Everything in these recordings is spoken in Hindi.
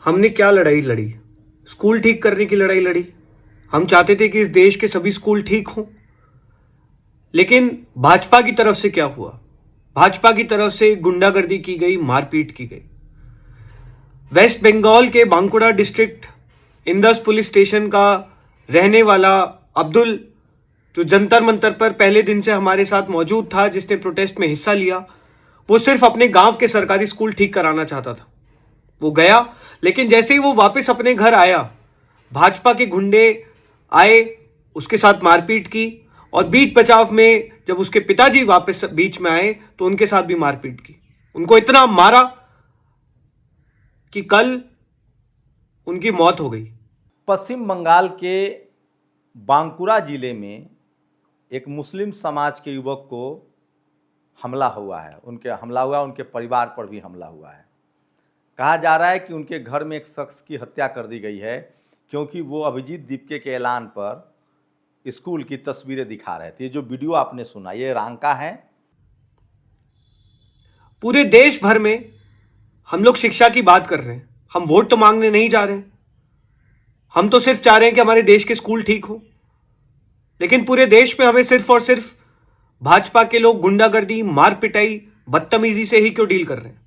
हमने क्या लड़ाई लड़ी? स्कूल ठीक करने की लड़ाई लड़ी। हम चाहते थे कि इस देश के सभी स्कूल ठीक हों। लेकिन भाजपा की तरफ से क्या हुआ? भाजपा की तरफ से गुंडागर्दी की गई, मारपीट की गई। वेस्ट बंगाल के Bankura district Indus police station का रहने वाला अब्दुल, जो जंतर मंतर पर पहले दिन से हमारे साथ मौजूद था, जिसने प्रोटेस्ट में हिस्सा लिया, वो सिर्फ अपने गांव के सरकारी स्कूल ठीक कराना चाहता था। वो गया, लेकिन जैसे ही वो वापस अपने घर आया, भाजपा के गुंडे आए, उसके साथ मारपीट की, और बीच बचाव में जब उसके पिताजी वापस बीच में आए तो उनके साथ भी मारपीट की। उनको इतना मारा कि कल उनकी मौत हो गई। पश्चिम बंगाल के बांकुरा जिले में एक मुस्लिम समाज के युवक को हमला हुआ है। उनके परिवार पर भी हमला हुआ है। कहा जा रहा है कि उनके घर में एक शख्स की हत्या कर दी गई है, क्योंकि वो अभिजीत दीपके के ऐलान पर स्कूल की तस्वीरें दिखा रहे थे। ये जो वीडियो आपने सुना, ये रांका है। पूरे देश भर में हम लोग शिक्षा की बात कर रहे हैं। हम वोट तो मांगने नहीं जा रहे हैं। हम तो सिर्फ चाह रहे हैं कि हमारे देश के स्कूल ठीक हो। लेकिन पूरे देश में हमें सिर्फ और सिर्फ भाजपा के लोग गुंडागर्दी, मार पिटाई, बदतमीजी से ही क्यों डील कर रहे हैं?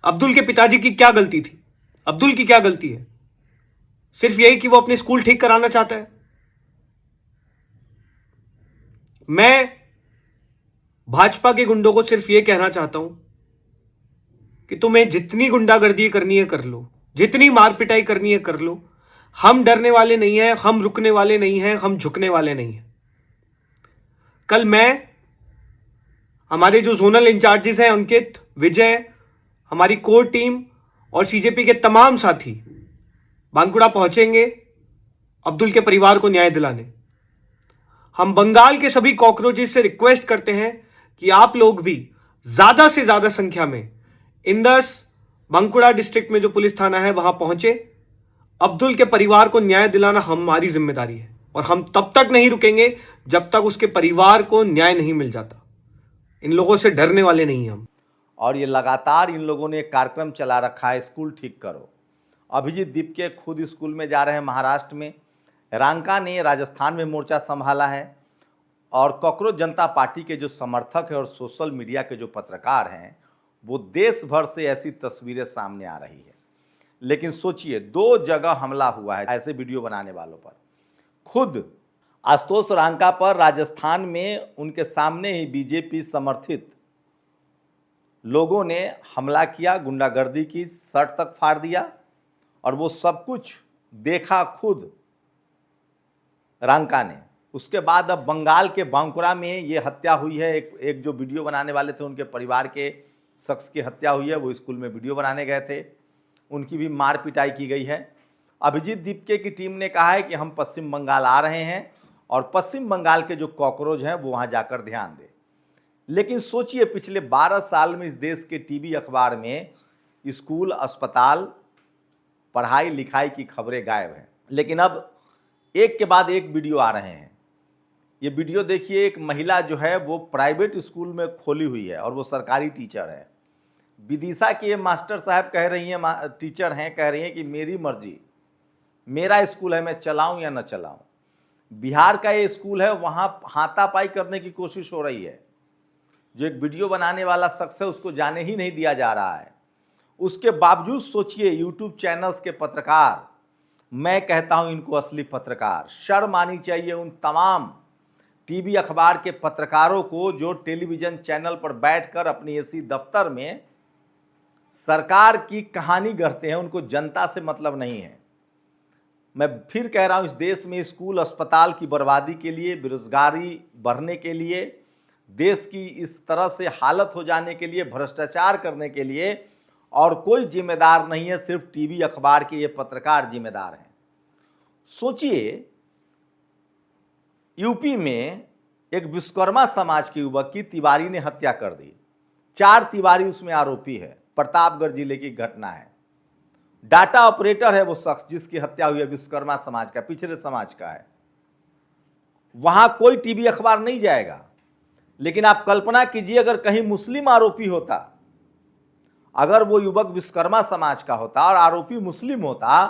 अब्दुल के पिताजी की क्या गलती थी? अब्दुल की क्या गलती है? सिर्फ यही कि वो अपने स्कूल ठीक कराना चाहता है। मैं भाजपा के गुंडों को सिर्फ ये कहना चाहता हूं कि तुम्हें जितनी गुंडागर्दी करनी है कर लो, जितनी मार पिटाई करनी है कर लो। हम डरने वाले नहीं हैं, हम रुकने वाले नहीं हैं, हम झुकने वाले नहीं हैं। कल मैं, हमारे जो जोनल इंचार्जेस हैं, अंकित, विजय, हमारी कोर टीम और सीजेपी के तमाम साथी बांकुड़ा पहुंचेंगे अब्दुल के परिवार को न्याय दिलाने। हम बंगाल के सभी कॉकरोचेस से रिक्वेस्ट करते हैं कि आप लोग भी ज्यादा से ज्यादा संख्या में इंदस बांकुड़ा डिस्ट्रिक्ट में जो पुलिस थाना है वहां पहुंचे। अब्दुल के परिवार को न्याय दिलाना हमारी जिम्मेदारी है, और हम तब तक नहीं रुकेंगे जब तक उसके परिवार को न्याय नहीं मिल जाता। इन लोगों से डरने वाले नहीं हैं हम। और ये लगातार इन लोगों ने एक कार्यक्रम चला रखा है, स्कूल ठीक करो। अभिजीत दीपके खुद स्कूल में जा रहे हैं महाराष्ट्र में, रांका ने राजस्थान में मोर्चा संभाला है, और कॉकरोच जनता पार्टी के जो समर्थक हैं और सोशल मीडिया के जो पत्रकार हैं, वो देश भर से ऐसी तस्वीरें सामने आ रही है। लेकिन सोचिए, 2 जगह हमला हुआ है ऐसे वीडियो बनाने वालों पर। खुद आशुतोष रांका पर राजस्थान में उनके सामने ही बीजेपी समर्थित लोगों ने हमला किया, गुंडागर्दी की, शर्ट तक फाड़ दिया, और वो सब कुछ देखा खुद रांका ने। उसके बाद अब बंगाल के बांकुरा में ये हत्या हुई है। एक जो वीडियो बनाने वाले थे, उनके परिवार के शख्स की हत्या हुई है। वो स्कूल में वीडियो बनाने गए थे, उनकी भी मार पिटाई की गई है। अभिजीत दीपके की टीम ने कहा है कि हम पश्चिम बंगाल आ रहे हैं, और पश्चिम बंगाल के जो कॉकरोच हैं वो वहाँ जाकर ध्यान दें। लेकिन सोचिए, पिछले 12 साल में इस देश के टीवी अखबार में स्कूल, अस्पताल, पढ़ाई लिखाई की खबरें गायब हैं। लेकिन अब एक के बाद एक वीडियो आ रहे हैं। ये वीडियो देखिए, एक महिला जो है वो प्राइवेट स्कूल में खोली हुई है, और वो सरकारी टीचर है। विदिशा की ये मास्टर साहब कह रही हैं, टीचर हैं, कह रही हैं कि मेरी मर्जी, मेरा स्कूल है, मैं चलाऊं या न चलाऊं। बिहार का ये स्कूल है, वहाँ हाथापाई करने की कोशिश हो रही है। जो एक वीडियो बनाने वाला शख्स है, उसको जाने ही नहीं दिया जा रहा है। उसके बावजूद सोचिए, यूट्यूब चैनल्स के पत्रकार, मैं कहता हूं इनको असली पत्रकार, शर्म आनी चाहिए उन तमाम टीवी अखबार के पत्रकारों को जो टेलीविजन चैनल पर बैठकर अपनी एसी दफ्तर में सरकार की कहानी गढ़ते हैं। उनको जनता से मतलब नहीं है। मैं फिर कह रहा हूं, इस देश में स्कूल, अस्पताल की बर्बादी के लिए, बेरोजगारी बढ़ने के लिए, देश की इस तरह से हालत हो जाने के लिए, भ्रष्टाचार करने के लिए और कोई जिम्मेदार नहीं है, सिर्फ टीवी अखबार के ये पत्रकार जिम्मेदार हैं। सोचिए, यूपी में एक विश्वकर्मा समाज के युवक की तिवारी ने हत्या कर दी। 4 तिवारी उसमें आरोपी है। प्रतापगढ़ जिले की घटना है। डाटा ऑपरेटर है वो शख्स जिसकी हत्या हुई है, विश्वकर्मा समाज का, पिछड़े समाज का है। वहां कोई टीवी अखबार नहीं जाएगा। लेकिन आप कल्पना कीजिए, अगर कहीं मुस्लिम आरोपी होता अगर वो युवक विश्वकर्मा समाज का होता और आरोपी मुस्लिम होता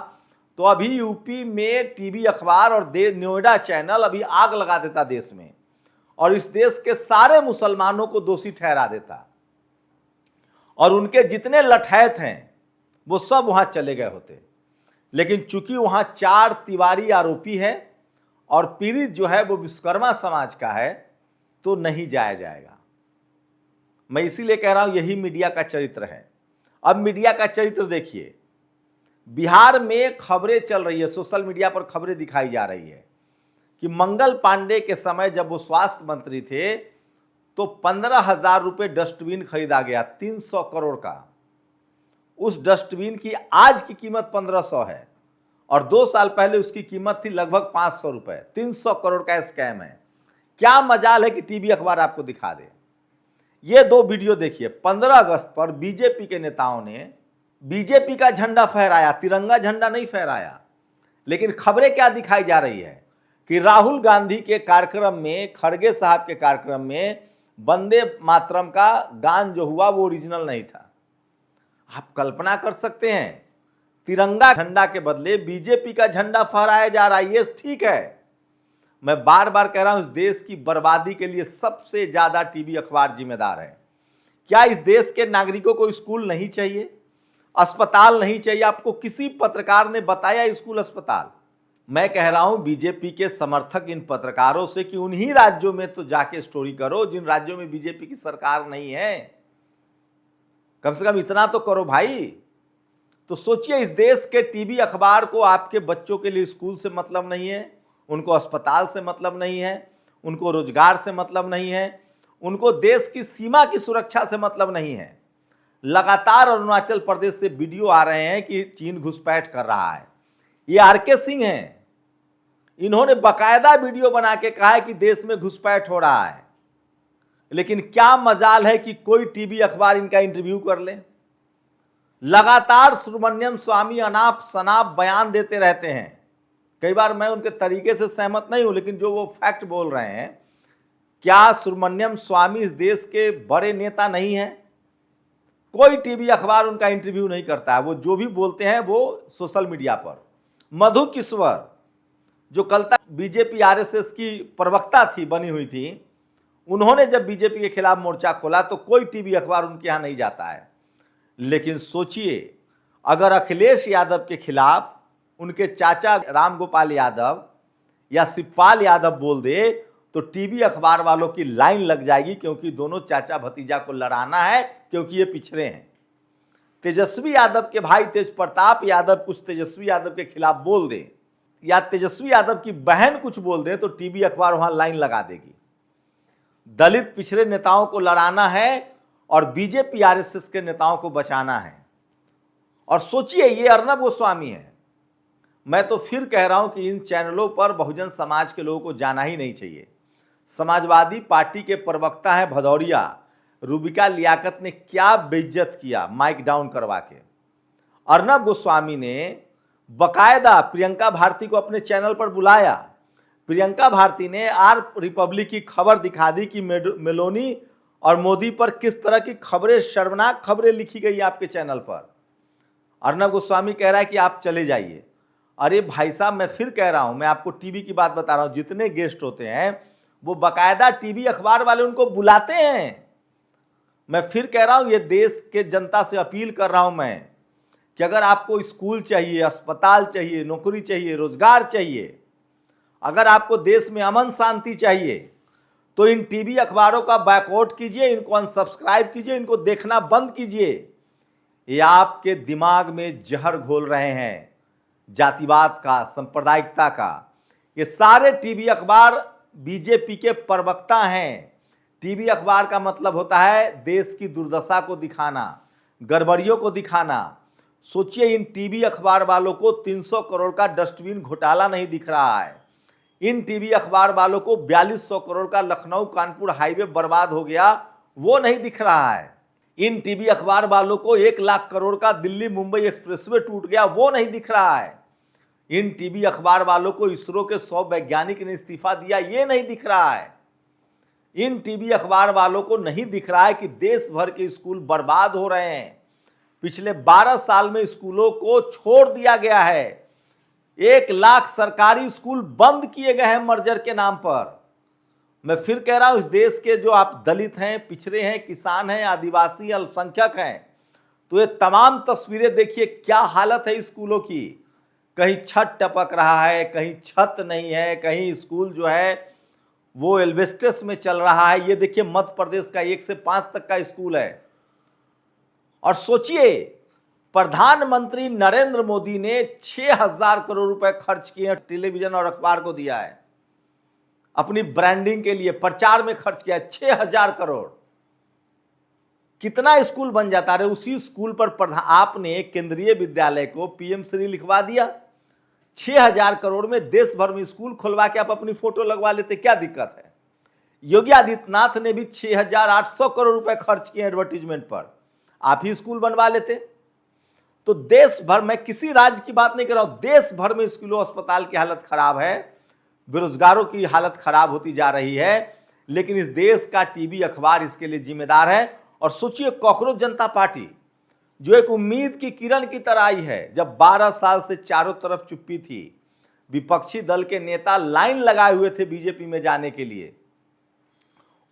तो अभी यूपी में टीवी अखबार और नोएडा चैनल अभी आग लगा देता देश में, और इस देश के सारे मुसलमानों को दोषी ठहरा देता, और उनके जितने लठैत हैं वो सब वहां चले गए होते। लेकिन चूंकि वहां 4 तिवारी आरोपी है और पीड़ित जो है वो विश्वकर्मा समाज का है, तो नहीं जाया जाएगा। मैं इसीलिए कह रहा हूं यही मीडिया का चरित्र है। अब मीडिया का चरित्र देखिए, बिहार में खबरें चल रही है, सोशल मीडिया पर खबरें दिखाई जा रही है कि मंगल पांडे के समय जब वो स्वास्थ्य मंत्री थे तो 15,000 रुपये डस्टबिन खरीदा गया, 300 करोड़ का। उस डस्टबिन की आज की कीमत 1500 है और 2 साल पहले उसकी कीमत थी लगभग 500 रुपये। 300 करोड़ का स्कैम है। क्या मजाल है कि टीवी अखबार आपको दिखा दे। ये 2 वीडियो देखिए। 15 अगस्त पर बीजेपी के नेताओं ने बीजेपी का झंडा फहराया, तिरंगा झंडा नहीं फहराया। लेकिन खबरें क्या दिखाई जा रही है कि राहुल गांधी के कार्यक्रम में, खड़गे साहब के कार्यक्रम में वंदे मातरम का गान जो हुआ वो ओरिजिनल नहीं था। आप कल्पना कर सकते हैं, तिरंगा झंडा के बदले बीजेपी का झंडा फहराया जा रहा है। ये ठीक है, मैं बार बार कह रहा हूं इस देश की बर्बादी के लिए सबसे ज्यादा टीवी अखबार जिम्मेदार है। क्या इस देश के नागरिकों को स्कूल नहीं चाहिए, अस्पताल नहीं चाहिए? आपको किसी पत्रकार ने बताया स्कूल अस्पताल? मैं कह रहा हूं बीजेपी के समर्थक इन पत्रकारों से कि उन्हीं राज्यों में तो जाके स्टोरी करो जिन राज्यों में बीजेपी की सरकार नहीं है। कम से कम इतना तो करो भाई। तो सोचिए, इस देश के टीवी अखबार को आपके बच्चों के लिए स्कूल से मतलब नहीं है, उनको अस्पताल से मतलब नहीं है, उनको रोजगार से मतलब नहीं है, उनको देश की सीमा की सुरक्षा से मतलब नहीं है। लगातार अरुणाचल प्रदेश से वीडियो आ रहे हैं कि चीन घुसपैठ कर रहा है। ये आरके सिंह हैं, इन्होंने बकायदा वीडियो बना के कहा है कि देश में घुसपैठ हो रहा है। लेकिन क्या मजाल है कि कोई टीवी अखबार इनका इंटरव्यू कर ले। लगातार सुब्रमण्यम स्वामी अनाप शनाप बयान देते रहते हैं। कई बार मैं उनके तरीके से सहमत नहीं हूं, लेकिन जो वो फैक्ट बोल रहे हैं, क्या सुब्रमण्यम स्वामी इस देश के बड़े नेता नहीं है? कोई टीवी अखबार उनका इंटरव्यू नहीं करता है। वो जो भी बोलते हैं वो सोशल मीडिया पर। मधु किश्वर जो कल तक बीजेपी आरएसएस की प्रवक्ता थी, बनी हुई थी, उन्होंने जब बीजेपी के खिलाफ मोर्चा खोला तो कोई टीवी अखबार उनके यहां नहीं जाता है। लेकिन सोचिए, अगर अखिलेश यादव के खिलाफ उनके चाचा रामगोपाल यादव या शिवपाल यादव बोल दे तो टीवी अखबार वालों की लाइन लग जाएगी, क्योंकि दोनों चाचा भतीजा को लड़ाना है, क्योंकि ये पिछड़े हैं। तेजस्वी यादव के भाई तेज प्रताप यादव कुछ तेजस्वी यादव के खिलाफ बोल दे या तेजस्वी यादव की बहन कुछ बोल दे तो टीवी अखबार वहां लाइन लगा देगी। दलित पिछड़े नेताओं को लड़ाना है और बीजेपी आरएसएस के नेताओं को बचाना है। और सोचिए, ये अर्नब गोस्वामी है। मैं तो फिर कह रहा हूं कि इन चैनलों पर बहुजन समाज के लोगों को जाना ही नहीं चाहिए। समाजवादी पार्टी के प्रवक्ता हैं भदौरिया, रूबिका लियाकत ने क्या बेइज्जत किया माइक डाउन करवा के। अर्नब गोस्वामी ने बकायदा प्रियंका भारती को अपने चैनल पर बुलाया। प्रियंका भारती ने आर रिपब्लिक की खबर दिखा दी कि मेलोनी और मोदी पर किस तरह की खबरें, शर्मनाक खबरें लिखी गई आपके चैनल पर। अर्नब गोस्वामी कह रहा है कि आप चले जाइए। अरे भाई साहब, मैं फिर कह रहा हूं, मैं आपको टीवी की बात बता रहा हूं, जितने गेस्ट होते हैं वो बकायदा टीवी अखबार वाले उनको बुलाते हैं। मैं फिर कह रहा हूं, ये देश के जनता से अपील कर रहा हूं मैं कि अगर आपको स्कूल चाहिए, अस्पताल चाहिए, नौकरी चाहिए, रोजगार चाहिए, अगर आपको देश में अमन शांति चाहिए, तो इन टीवी अखबारों का बैकआउट कीजिए, इनको अनसब्सक्राइब कीजिए, इनको देखना बंद कीजिए। ये आपके दिमाग में जहर घोल रहे हैं, जातिवाद का, सांप्रदायिकता का। ये सारे टीवी अखबार बीजेपी के प्रवक्ता हैं। टीवी अखबार का मतलब होता है देश की दुर्दशा को दिखाना, गड़बड़ियों को दिखाना। सोचिए, इन टीवी अखबार वालों को 300 करोड़ का डस्टबिन घोटाला नहीं दिख रहा है। इन टीवी अखबार वालों को 4200 करोड़ का लखनऊ कानपुर हाईवे बर्बाद हो गया, वो नहीं दिख रहा है। इन टीवी अखबार वालों को 1 लाख करोड़ का दिल्ली मुंबई एक्सप्रेसवे टूट गया, वो नहीं दिख रहा है। इन टीवी अखबार वालों को इसरो के 100 वैज्ञानिक ने इस्तीफा दिया, ये नहीं दिख रहा है। इन टीवी अखबार वालों को नहीं दिख रहा है कि देश भर के स्कूल बर्बाद हो रहे हैं, पिछले 12 साल में स्कूलों को छोड़ दिया गया है। 1 लाख सरकारी स्कूल बंद किए गए हैं मर्जर के नाम पर। मैं फिर कह रहा हूं, इस देश के जो आप दलित हैं, पिछड़े हैं, किसान हैं, आदिवासी, अल्पसंख्यक हैं, तो ये तमाम तस्वीरें देखिए, क्या हालत है स्कूलों की। कहीं छत टपक रहा है, कहीं छत नहीं है, कहीं स्कूल जो है वो एल्वेस्टस में चल रहा है। ये देखिए मध्य प्रदेश का 1 से 5 तक का स्कूल है। और सोचिए, प्रधानमंत्री नरेंद्र मोदी ने 6000 करोड़ रुपए खर्च किए, टेलीविजन और अखबार को दिया है, अपनी ब्रांडिंग के लिए प्रचार में खर्च किया है 6000 करोड़। कितना स्कूल बन जाता है। उसी स्कूल पर आपने केंद्रीय विद्यालय को पीएम श्री लिखवा दिया। 6000 करोड़ में देश भर में स्कूल खुलवा के आप अपनी फोटो लगवा लेते, क्या दिक्कत है। योगी आदित्यनाथ ने भी 6800 करोड़ रुपए खर्च किए एडवर्टीजमेंट पर, आप ही स्कूल बनवा लेते। तो देश भर में, किसी राज्य की बात नहीं कर रहा हूं, देश भर में स्कूलों अस्पताल की हालत खराब है, बेरोजगारों की हालत खराब होती जा रही है। लेकिन इस देश का टीवी अखबार इसके लिए जिम्मेदार है। और सोचिए, कॉकरोच जनता पार्टी जो एक उम्मीद की किरण की तरह आई है, जब 12 साल से चारों तरफ चुप्पी थी, विपक्षी दल के नेता लाइन लगाए हुए थे बीजेपी में जाने के लिए,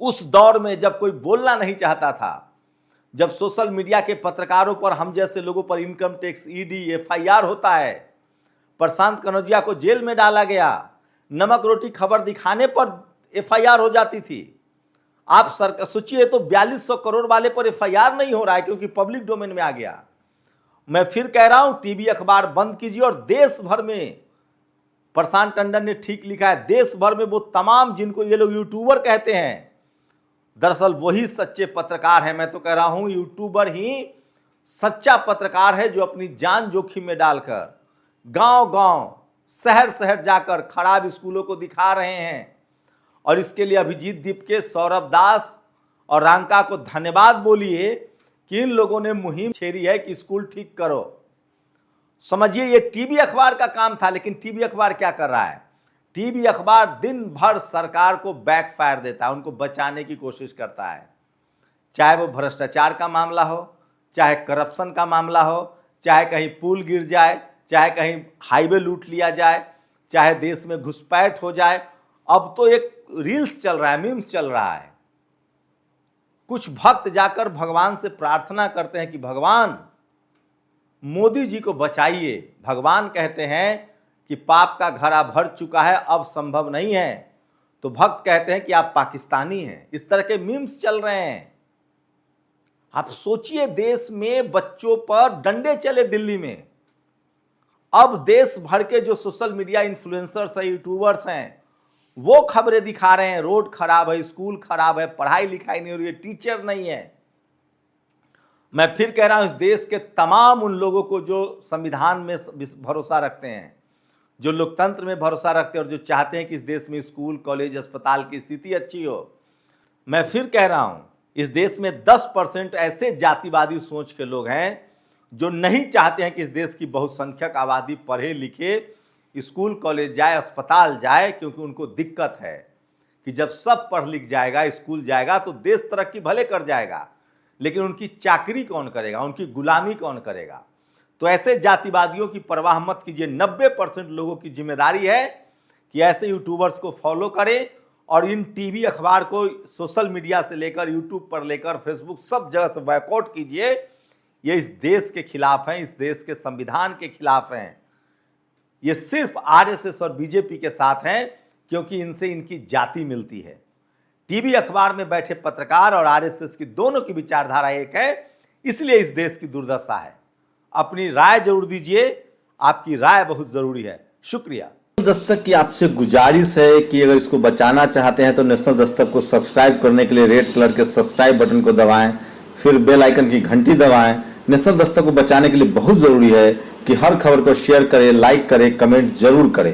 उस दौर में जब कोई बोलना नहीं चाहता था, जब सोशल मीडिया के पत्रकारों पर, हम जैसे लोगों पर इनकम टैक्स, ईडी, एफआईआर होता है, प्रशांत कनौजिया को जेल में डाला गया, नमक रोटी खबर दिखाने पर एफआईआर हो जाती थी। आप सरकार सोचिए, तो 4200 करोड़ वाले पर एफआईआर नहीं हो रहा है क्योंकि पब्लिक डोमेन में आ गया। मैं फिर कह रहा हूं, टीवी अखबार बंद कीजिए। और देश भर में, प्रशांत टंडन ने ठीक लिखा है, देश भर में वो तमाम जिनको ये लोग यूट्यूबर कहते हैं, दरअसल वही सच्चे पत्रकार हैं। मैं तो कह रहा हूं, यूट्यूबर ही सच्चा पत्रकार है, जो अपनी जान जोखिम में डालकर गांव गांव, शहर शहर जाकर खराब स्कूलों को दिखा रहे हैं। और इसके लिए अभिजीत दीपके, सौरभ दास और रांका को धन्यवाद बोलिए कि इन लोगों ने मुहिम छेड़ी है कि स्कूल ठीक करो। समझिए, ये टीवी अखबार का काम था। लेकिन टीवी अखबार क्या कर रहा है? टीवी अखबार दिन भर सरकार को बैकफायर देता है, उनको बचाने की कोशिश करता है। चाहे वो भ्रष्टाचार का मामला हो, चाहे करप्शन का मामला हो, चाहे कहीं पुल गिर जाए, चाहे कहीं हाईवे लूट लिया जाए, चाहे देश में घुसपैठ हो जाए। अब तो एक रील्स चल रहा है, मीम्स चल रहा है। कुछ भक्त जाकर भगवान से प्रार्थना करते हैं कि भगवान मोदी जी को बचाइए। भगवान कहते हैं कि पाप का घड़ा भर चुका है, अब संभव नहीं है। तो भक्त कहते हैं कि आप पाकिस्तानी हैं। इस तरह के मीम्स चल रहे हैं। आप सोचिए, देश में बच्चों पर डंडे चले दिल्ली में। अब देश भर के जो सोशल मीडिया इन्फ्लुएंसर्स हैं, यूट्यूबर्स हैं, वो खबरें दिखा रहे हैं, रोड खराब है, स्कूल खराब है, पढ़ाई लिखाई नहीं हो रही है, टीचर नहीं है। मैं फिर कह रहा हूं, इस देश के तमाम उन लोगों को जो संविधान में भरोसा रखते हैं, जो लोकतंत्र में भरोसा रखते हैं और जो चाहते हैं कि इस देश में स्कूल, कॉलेज, अस्पताल की स्थिति अच्छी हो, मैं फिर कह रहा हूं, इस देश में 10% ऐसे जातिवादी सोच के लोग हैं जो नहीं चाहते हैं कि इस देश की बहुसंख्यक आबादी पढ़े लिखे, स्कूल कॉलेज जाए, अस्पताल जाए। क्योंकि उनको दिक्कत है कि जब सब पढ़ लिख जाएगा, स्कूल जाएगा, तो देश तरक्की भले कर जाएगा, लेकिन उनकी चाकरी कौन करेगा, उनकी गुलामी कौन करेगा। तो ऐसे जातिवादियों की परवाह मत कीजिए। 90% लोगों की जिम्मेदारी है कि ऐसे यूट्यूबर्स को फॉलो करें और इन टीवी अखबार को सोशल मीडिया से लेकर, यूट्यूब पर लेकर, फेसबुक, सब जगह से बॉयकॉट कीजिए। ये इस देश के खिलाफ हैं, इस देश के संविधान के खिलाफ हैं। ये सिर्फ आरएसएस और बीजेपी के साथ हैं क्योंकि इनसे इनकी जाति मिलती है। टीवी अखबार में बैठे पत्रकार और आरएसएस की दोनों की विचारधारा एक है, इसलिए इस देश की दुर्दशा है। अपनी राय जरूर दीजिए, आपकी राय बहुत जरूरी है। शुक्रिया। दस्तक की आपसे गुजारिश है कि अगर इसको बचाना चाहते हैं तो नेशनल दस्तक को सब्सक्राइब करने के लिए रेड कलर के सब्सक्राइब बटन को दबाएं, फिर बेल आइकन की घंटी दबाएं। नेशनल दस्तक को बचाने के लिए बहुत जरूरी है कि हर खबर को शेयर करें, लाइक करें, कमेंट जरूर करें।